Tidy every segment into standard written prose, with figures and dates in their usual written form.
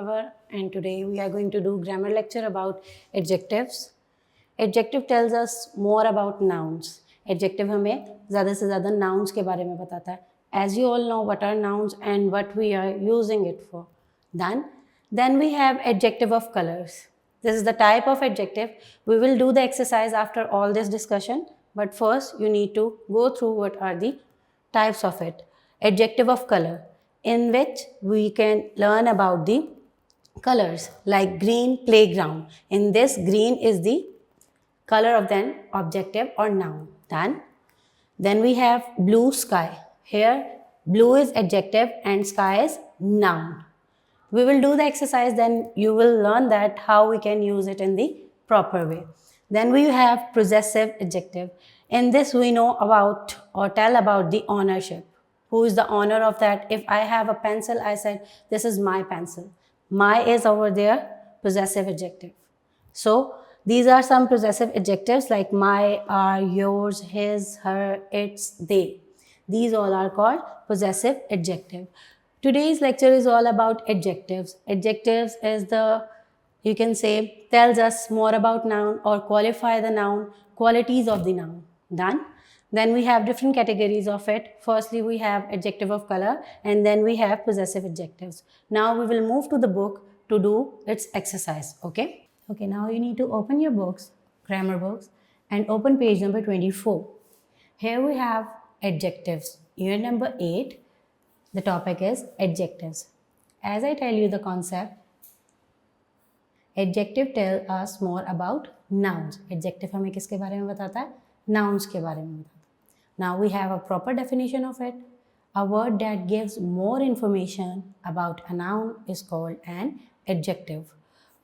forever, and today we are going to do grammar lecture about adjectives. Adjective tells us more about nouns. Adjective हमें ज़्यादा से ज़्यादा nouns के बारे में बताता है. As you all know what are nouns and what we are using it for. Then we have adjective of colors. This is the type of adjective. We will do the exercise after all this discussion, but first you need to go through what are the types of it. Adjective of color, in which we can learn about the colors, like green playground. In this, green is the color of an adjective or noun. Then we have blue sky. Here, blue is adjective and sky is noun. We will do the exercise, then you will learn that how we can use it in the proper way. Then we have possessive adjective. In this, we know about or tell about the ownership. Who is the owner of that? If I have a pencil, I said, this is my pencil. My is over there, possessive adjective. So these are some possessive adjectives like my, our, yours, his, her, its, they. These all are called possessive adjective. Today's lecture is all about adjectives. Adjectives is the, you can say, tells us more about noun or qualify the noun, qualities of the noun. Done? Then we have different categories of it. Firstly, we have adjective of color, and then we have possessive adjectives. Now we will move to the book to do its exercise, okay? Okay, now you need to open your books, grammar books, and open page number 24. Here we have adjectives. Unit number 8, the topic is adjectives. As I tell you the concept, adjective tell us more about nouns. Adjective हमें किसके बारे में बताता है? Nouns के बारे में बताता है. Now we have a proper definition of it. A word that gives more information about a noun is called an adjective.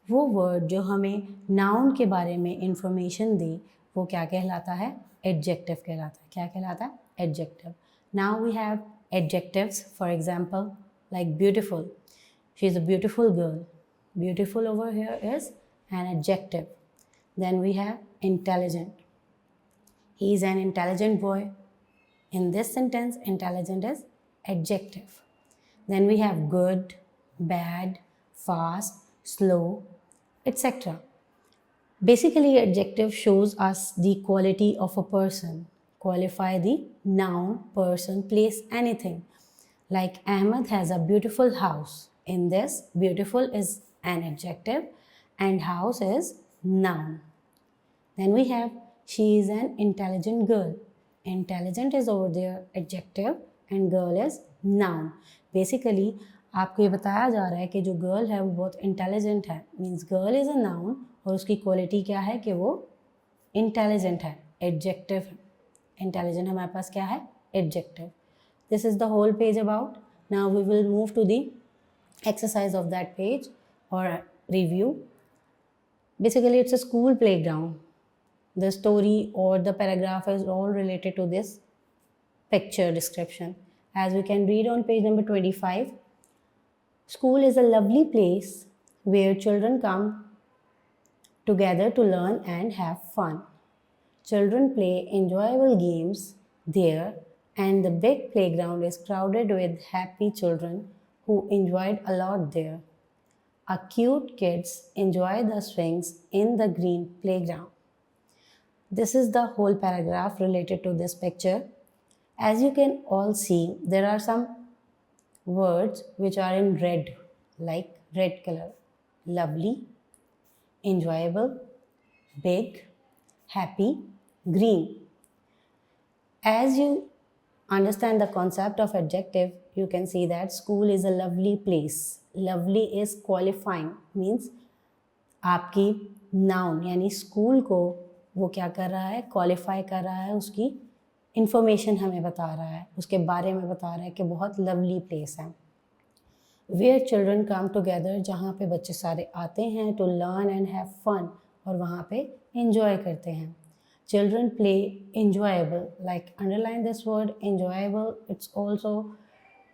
वो word जो हमें noun के बारे में information दे, वो क्या कहलाता है? Adjective कहलाता है. क्या कहलाता है? Adjective. Now we have adjectives, for example, like beautiful. She is a beautiful girl. Beautiful over here is an adjective. Then we have intelligent. He is an intelligent boy. In this sentence, intelligent is adjective. Then we have good, bad, fast, slow, etc. Basically, adjective shows us the quality of a person. Qualify the noun, person, place, anything. Like Ahmed has a beautiful house. In this, beautiful is an adjective and house is noun. Then we have she is an intelligent girl. Intelligent is over there adjective and girl is noun. Basically, आपको ये बताया जा रहा है कि जो girl है वो बहुत इंटेलिजेंट है. Means girl is a noun और उसकी क्वालिटी क्या है कि वो इंटेलिजेंट है. एडजेक्टिव है. इंटेलिजेंट हमारे पास क्या है? Adjective. This is the whole page about. Now we will move to the exercise of that page or review. Basically, it's a school playground. The story or the paragraph is all related to this picture description. As we can read on page number 25, school is a lovely place where children come together to learn and have fun. Children play enjoyable games there, and the big playground is crowded with happy children who enjoyed a lot there. A cute kids enjoy the swings in the green playground. This is the whole paragraph related to this picture. As you can all see, there are some words which are in red, like red color. Lovely, enjoyable, big, happy, green. As you understand the concept of adjective, you can see that school is a lovely place. Lovely is qualifying, means आपकी noun यानी school को वो क्या कर रहा है? Qualify कर रहा है. उसकी इंफॉर्मेशन हमें बता रहा है, उसके बारे में बता रहा है कि बहुत लवली प्लेस है. वेयर चिल्ड्रन कम टुगेदर, जहाँ पे बच्चे सारे आते हैं to learn and have fun, और वहाँ पे enjoy करते हैं. Children play enjoyable, like underline this word enjoyable. It's also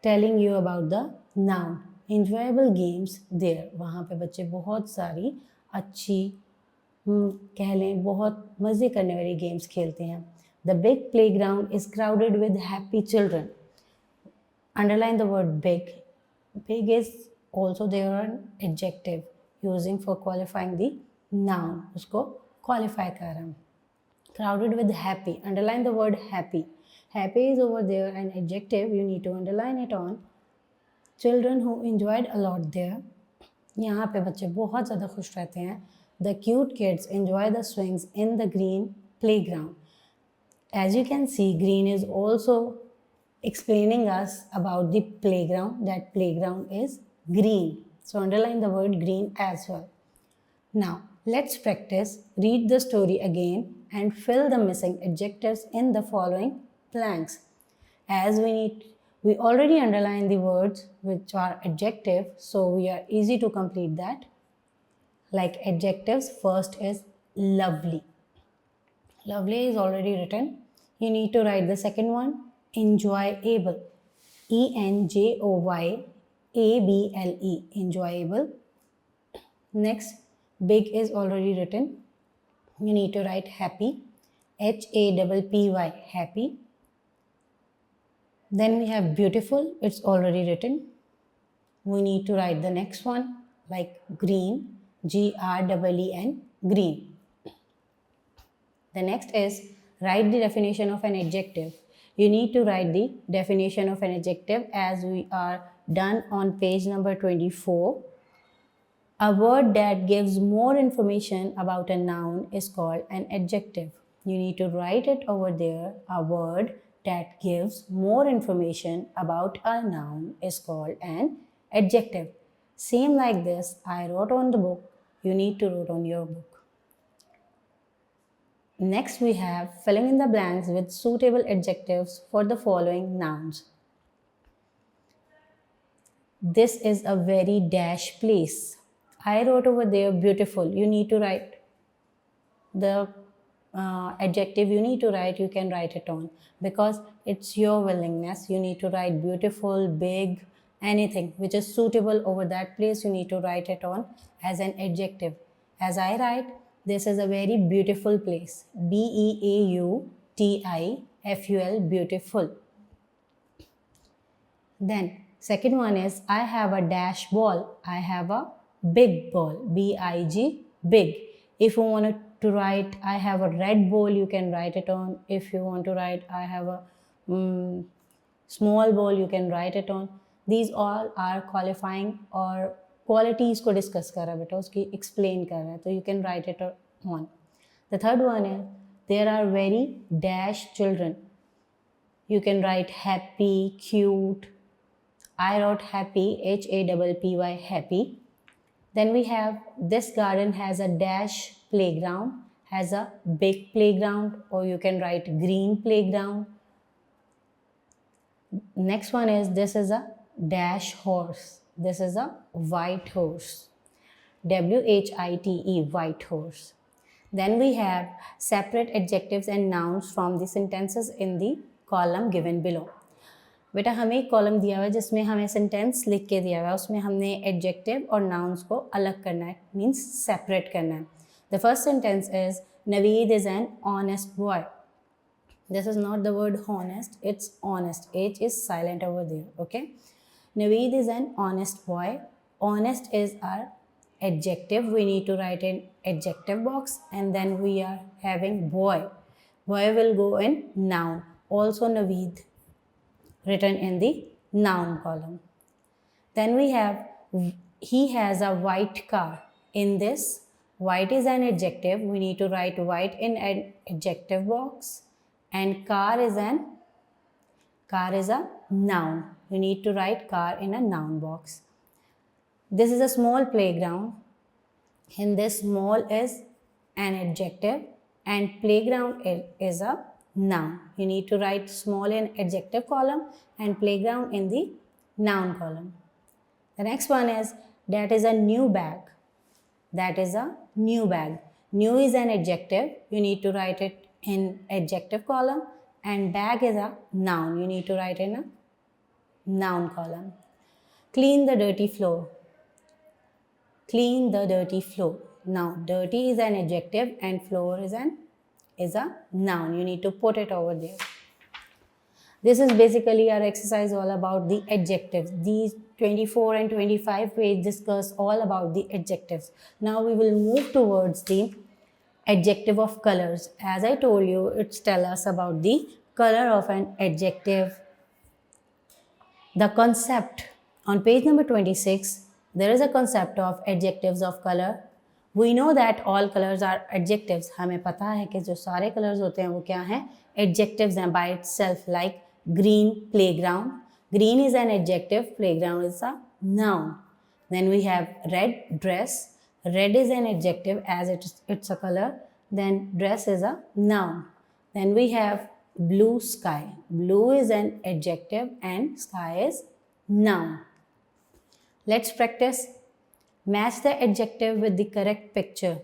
telling you about the noun. Enjoyable games there. वहाँ पे बच्चे बहुत सारी अच्छी कह लें बहुत मज़े करने वाली गेम्स खेलते हैं. The big playground is crowded with happy children. Underline the word big. Big is also there are an adjective using for qualifying the noun. उसको qualify कर रहे हैं. Crowded with happy. Underline the word happy. Happy is over there, an adjective. You need to underline it on. Children who enjoyed a lot there. यहाँ पे बच्चे बहुत ज़्यादा खुश रहते हैं. The cute kids enjoy the swings in the green playground. As you can see, green is also explaining us about the playground. That playground is green. So underline the word green as well. Now, let's practice. Read the story again and fill the missing adjectives in the following blanks. As we already underlined the words which are adjective, so we are easy to complete that. Like adjectives, first is lovely. Lovely is already written. You need to write the second one, enjoyable. ENJOYABLE, enjoyable. Next, big is already written. You need to write happy, HAPPY, happy. Then we have beautiful, it's already written. We need to write the next one like green, GREEN, green. The next is write the definition of an adjective. You need to write the definition of an adjective as we are done on page number 24. A word that gives more information about a noun is called an adjective. You need to write it over there. A word that gives more information about a noun is called an adjective. Same like this, I wrote on the book. You need to write on your book. Next, we have filling in the blanks with suitable adjectives for the following nouns. This is a very dash place. I wrote over there beautiful. You need to write the adjective you need to write, you can write it on because it's your willingness. You need to write beautiful, big, anything which is suitable over that place. You need to write it on as an adjective. As I write, this is a very beautiful place. BEAUTIFUL, beautiful. Then second one is I have a dash ball. I have a big ball. BIG, big. If you want to write I have a red ball, you can write it on. If you want to write I have a small ball, you can write it on. These all are qualifying or qualities को discuss कर रहा है बेटा, उसकी explain कर रहा है, तो you can write it on. The third one is there are very dash children. You can write happy, cute. I wrote happy, HAPPY, happy. Then we have this garden has a dash playground, has a big playground, or you can write green playground. Next one is this is a dash horse. This is a white horse. WHITE, white horse. Then we have separate adjectives and nouns from the sentences in the column given below. बेटा हमें एक column दिया हुआ है जिसमें हमें sentence लिख के दिया हुआ है, उसमें हमने एडजेक्टिव और नाउन्स को अलग करना है, मीन्स सेपरेट करना है. The first sentence is Naveed is an honest boy. This is not the word honest, it's honest. H is silent over there. Okay, Naveed is an honest boy. Honest is our adjective. We need to write in adjective box and then we are having boy. Boy will go in noun. Also Naveed written in the noun column. Then we have he has a white car. In this, white is an adjective. We need to write white in an adjective box and car is a noun. We need to write car in a noun box. This is a small playground. In this, small is an adjective and playground is a noun. You need to write small in adjective column and playground in the noun column. The next one is that is a new bag. That is a new bag. New is an adjective. You need to write it in adjective column and bag is a noun. You need to write in a noun column. Clean the dirty floor. Clean the dirty floor. Now, dirty is an adjective and floor is a noun. You need to put it over there. This is basically our exercise all about the adjectives. These 24 and 25 page discuss all about the adjectives. Now we will move towards the adjective of colors. As I told you, it's tell us about the color of an adjective. The concept on page number 26, there is a concept of adjectives of color. We know that all colors are adjectives. हमें पता है कि जो सारे colors होते हैं वो क्या हैं? Adjectives हैं by itself, like green playground. Green is an adjective, playground is a noun. Then we have red dress. Red is an adjective as it's a color. Then dress is a noun. Then we have blue sky. Blue is an adjective and sky is noun. Let's practice. Match the adjective with the correct picture.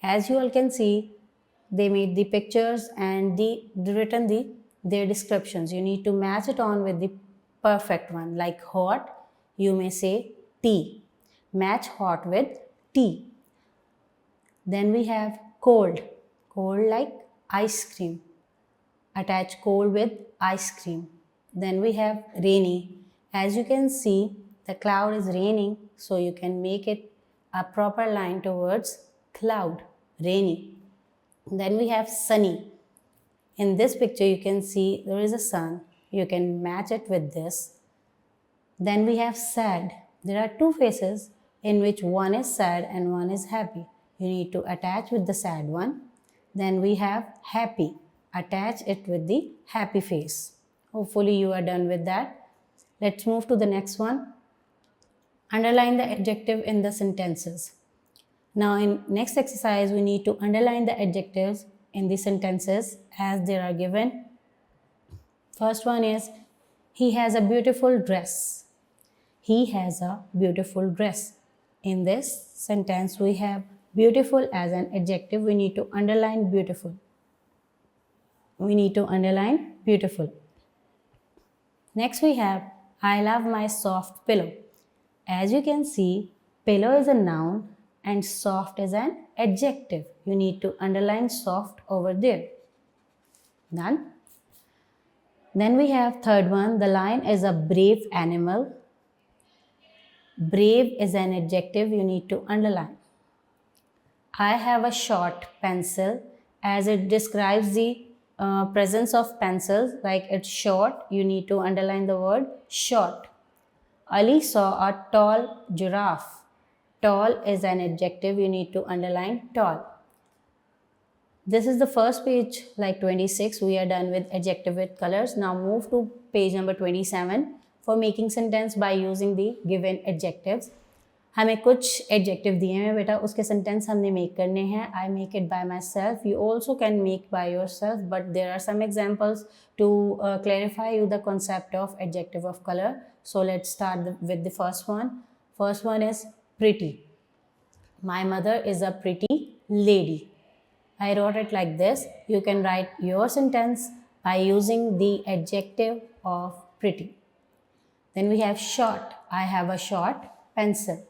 As you all can see, they made the pictures and written their descriptions. You need to match it on with the perfect one. Like hot, you may say tea. Match hot with tea. Then we have cold. Cold like ice cream. Attach cold with ice cream. Then we have rainy. As you can see, the cloud is raining, so you can make it a proper line towards cloud, rainy. Then we have sunny. In this picture, you can see there is a sun. You can match it with this. Then we have sad. There are two faces in which one is sad and one is happy. You need to attach with the sad one. Then we have happy. Attach it with the happy face. Hopefully you are done with that. Let's move to the next one. Underline the adjective in the sentences. Now in next exercise, we need to underline the adjectives in the sentences as they are given. First one is, he has a beautiful dress. He has a beautiful dress. In this sentence, we have beautiful as an adjective. We need to underline beautiful. We need to underline beautiful. Next we have, I love my soft pillow. As you can see, pillow is a noun and soft is an adjective. You need to underline soft over there. Done. Then we have third one, the lion is a brave animal. Brave is an adjective, you need to underline. I have a short pencil, as it describes the presence of pencils, like it's short, you need to underline the word short. Ali saw a tall giraffe. Tall is an adjective, you need to underline tall. This is the first page, like 26. We are done with adjective with colors. Now move to page number 27 for making sentence by using the given adjectives. हमें कुछ adjective दिए हैं बेटा, उसके sentence हमने make करने हैं. I make it by myself. You also can make by yourself, but there are some examples to clarify you the concept of adjective of color. So let's start with the first one. First one is pretty. My mother is a pretty lady. I wrote it like this. You can write your sentence by using the adjective of pretty. Then we have short. I have a short pencil.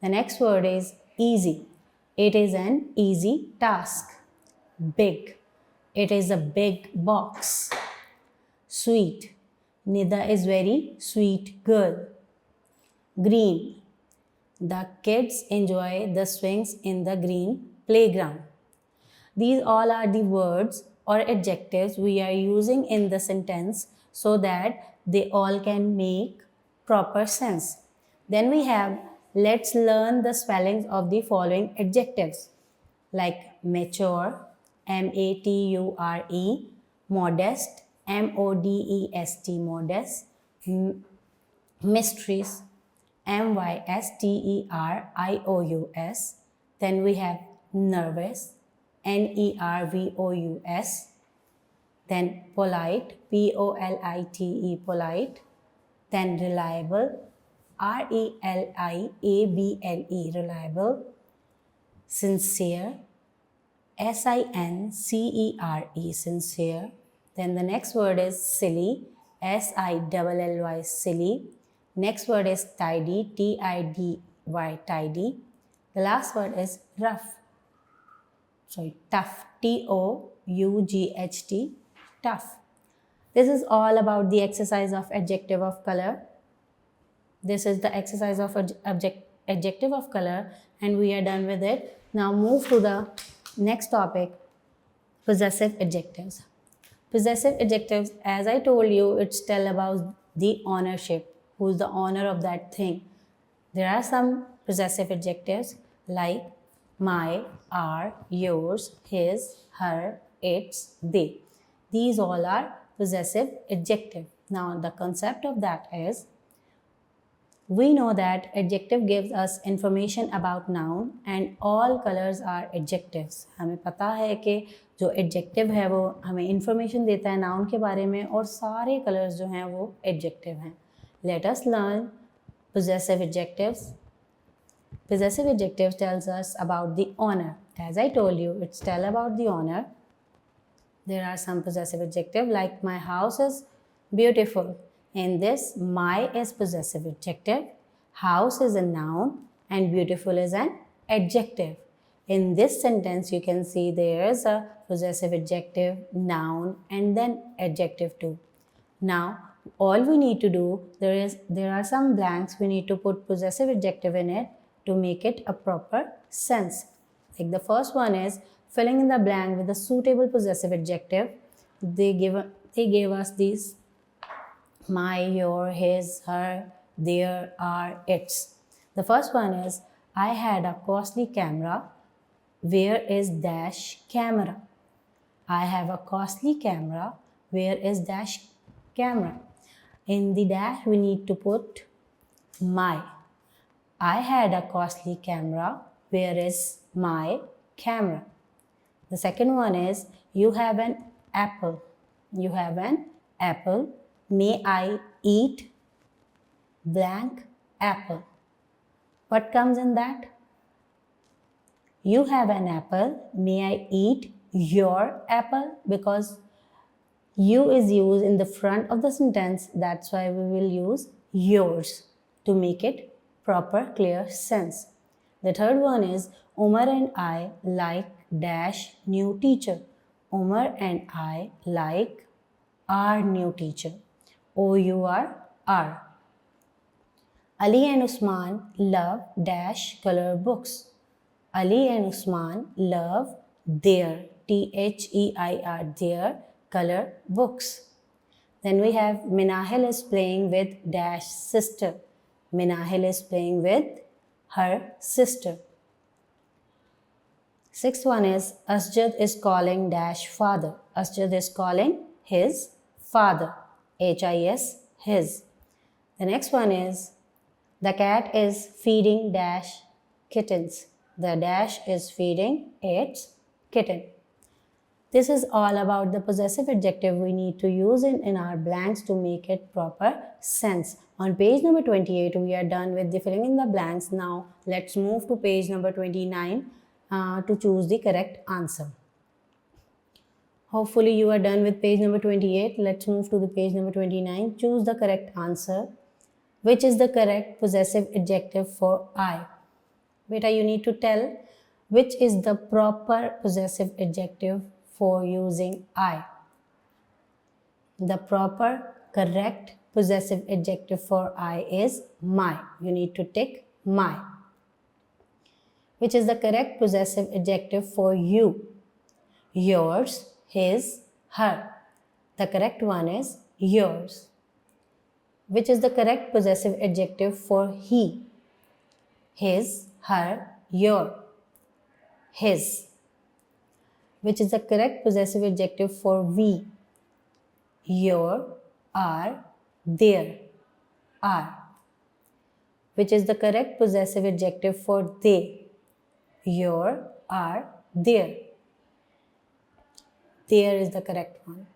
The next word is easy. It is an easy task. Big. It is a big box. Sweet. Nida is very sweet girl. Green. The kids enjoy the swings in the green playground. These all are the words or adjectives we are using in the sentence so that they all can make proper sense. Then we have, let's learn the spellings of the following adjectives, like mature, M-A-T-U-R-E, modest, M-O-D-E-S-T, modest, mistress, M-Y-S-T-E-R-I-O-U-S. Then we have nervous, N-E-R-V-O-U-S. Then polite, P-O-L-I-T-E, polite. Then reliable, R-E-L-I-A-B-L-E, reliable. Sincere, S-I-N-C-E-R-E, sincere. Then the next word is silly, S-I-L-L-Y, silly. Next word is tidy, T-I-D-Y, tidy. The last word is rough. Tough, T-O-U-G-H-T, tough. This is all about the exercise of adjective of color. This is the exercise of adjective of color, and we are done with it. Now move to the next topic, possessive adjectives. Possessive adjectives, as I told you, it's tell about the ownership, who's the owner of that thing. There are some possessive adjectives like my, our, yours, his, her, its, they. These all are possessive adjective. Now the concept of that is, we know that adjective gives us information about noun and all colors are adjectives. हमें पता है कि जो adjective है वो हमें information देता है noun के बारे में और सारे colors जो हैं वो adjective हैं. Let us learn possessive adjectives. Possessive adjectives tells us about the owner. As I told you, it's tell about the owner. There are some possessive adjectives like my house is beautiful. In this, my is possessive adjective, house is a noun, and beautiful is an adjective. In this sentence, you can see there is a possessive adjective, noun, and then adjective too. Now, all we need to do, there are some blanks we need to put possessive adjective in it to make it a proper sense. Like the first one is filling in the blank with a suitable possessive adjective. They gave us these: my, your, his, her, their, our, its. The first one is, I had a costly camera. Where is dash camera? I have a costly camera. Where is dash camera? In the dash, we need to put my. I had a costly camera. Where is my camera? The second one is, you have an apple. You have an apple. May I eat blank apple? What comes in that? You have an apple. May I eat your apple? Because you is used in the front of the sentence. That's why we will use yours to make it proper, clear sense. The third one is, Umar and I like dash new teacher. Umar and I like our new teacher. O-U-R-R. Ali and Usman love dash color books. Ali and Usman love their, T-H-E-I-R, their color books. Then we have Minahil is playing with dash sister. Minahil is playing with her sister. Sixth one is, Asjad is calling dash father. Asjad is calling his father. H-I-S, his. The next one is, the cat is feeding dash kittens. The dash is feeding its kitten. This is all about the possessive adjective we need to use in our blanks to make it proper sense. On page number 28, we are done with the filling in the blanks. Now, let's move to page number 29 to choose the correct answer. Hopefully you are done with page number 28. Let's move to the page number 29. Choose the correct answer. Which is the correct possessive adjective for I? Beta, you need to tell which is the proper possessive adjective for using I. The proper correct possessive adjective for I is my. You need to tick my. Which is the correct possessive adjective for you? Yours, his, her. The correct one is yours. Which is the correct possessive adjective for he? His, her, your. His. Which is the correct possessive adjective for we? Your, our, their, are. Which is the correct possessive adjective for they? Your, our, their. There is the correct one.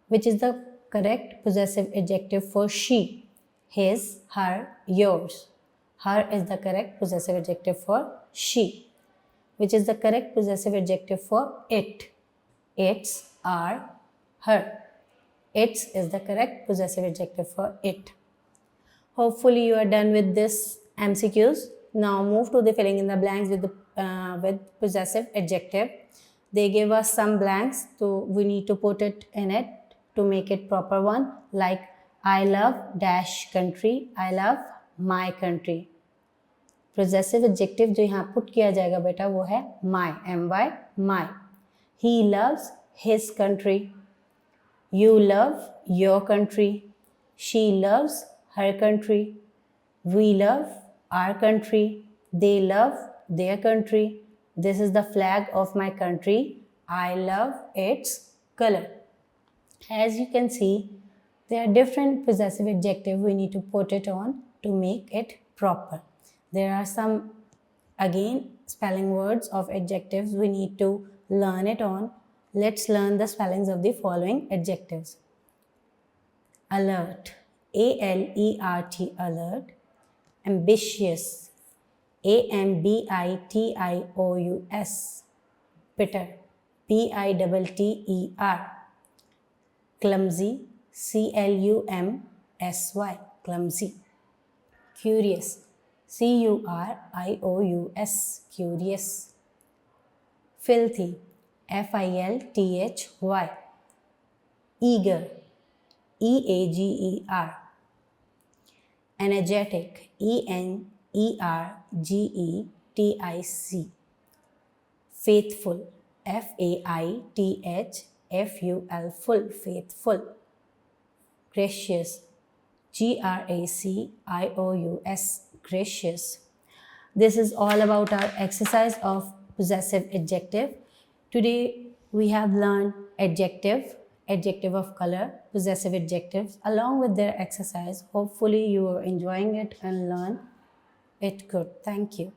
Which is the correct possessive adjective for she? His, her, yours. Her is the correct possessive adjective for she. Which is the correct possessive adjective for it? Its, our, her. Its is the correct possessive adjective for it. Hopefully you are done with this MCQs. Now move to the filling in the blanks with possessive adjective. They give us some blanks, so we need to put it in it to make it proper one. Like I love dash country. I love my country. Possessive adjective जो यहाँ put किया जाएगा बेटा वो है my, my, my. He loves his country. You love your country. She loves her country. We love our country. They love their country. This is the flag of my country. I love its color. As you can see, there are different possessive adjectives we need to put it on to make it proper. There are some, again, spelling words of adjectives we need to learn it on. Let's learn the spellings of the following adjectives. Alert, A-L-E-R-T, alert. Ambitious, A-M-B-I-T-I-O-U-S, bitter, B-I-T-T-E-R. Clumsy, C-L-U-M-S-Y, clumsy. Curious, C-U-R-I-O-U-S, curious. Filthy, F-I-L-T-H-Y. Eager, E-A-G-E-R. Energetic, E-N-E-R-G-E-T-I-C. Faithful, F-A-I-T-H-F-U-L, full, faithful. Gracious, G-R-A-C-I-O-U-S, gracious. This is all about our exercise of possessive adjective. Today we have learned adjective, adjective of color, possessive adjectives along with their exercise. Hopefully you are enjoying it and learn it good. Thank you.